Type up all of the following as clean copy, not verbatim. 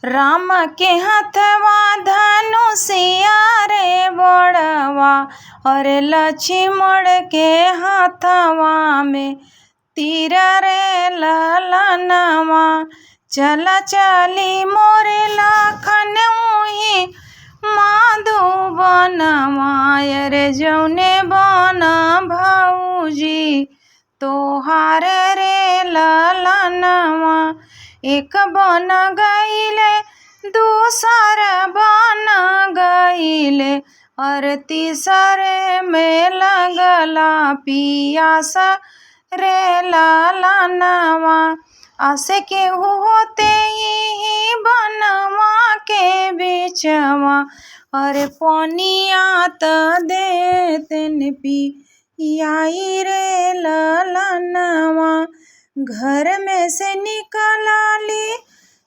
राम के हथवा धनुषिया रे बड़वा, और लक्ष्मण के हाथवा में तीर रे ललनवा। चला चली मोरे लखन उही मधुबनवा, रे जौने बन भौजी तोहार रे ललनवा। एक बन गईले दूसर बन गईले, और तीसरे में लगला पियास रे ललनवा। आसे के होते ही बनवा के बिचवा, और पनिया त देतन पियाई रे ललनवा। घर में से निकलली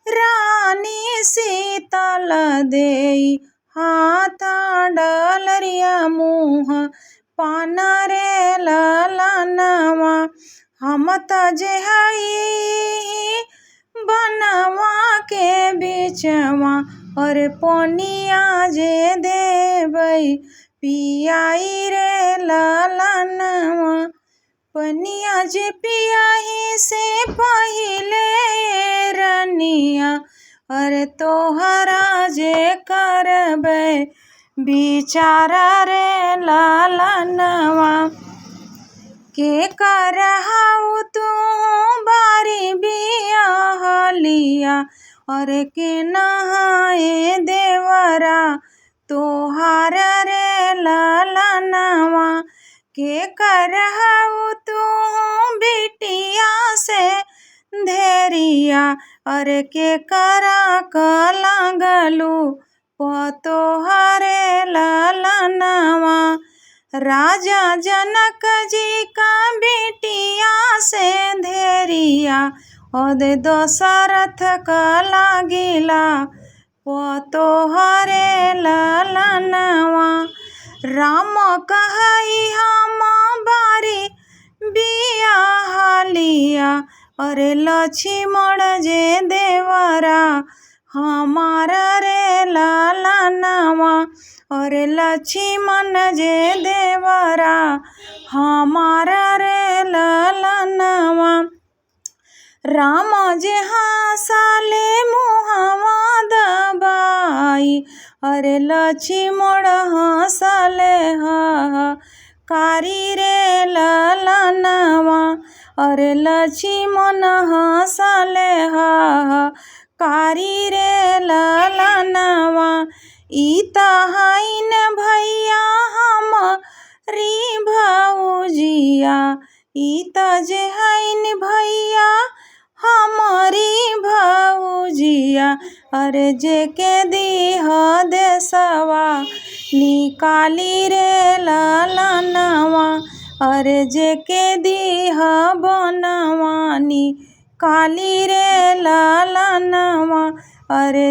रानी शीतल देई, हाथ डलरिया मुँह पान रे ललनवा। हम त जे हई बनवा के बिचवा, और पनिया जे देबई पियाई रे ललनवा। पनिया जे पियाही से पहिले रनिया, और तोहरा जे करबे विचार रे ललनवा। के करहु तू बारी बियाहलिया, और के नहाए देवरा तोहार रे ललनवा। के करहु तू बिटिया से धेरिया, और के करा लागलू पतोहरे ललनवा। राजा जनक जी का बिटिया से धेरिया, और दशरथ का लागिला पतोहरे ललनवा। राम कहई हम बारी बियाहलिया, और लक्ष्मण जे देवरा हमार रे ललनवा। और लक्ष्मण जे देवरा हमार रे ललनवा। राम जे हंसले मुहवा दबाई, और लक्ष्मण हंसले कारी रे ललनवा। और लक्ष्मण हंसले कारी रे ललनवा। ई त हईन भैया हमारी भौजिया, ई त जे हईन भैया हमारी भौजिया। अरे जे के दीह देसवा निकाली रे ललनवा, अरे जे के दीह बनवा निकाली रे ललनवा। अरे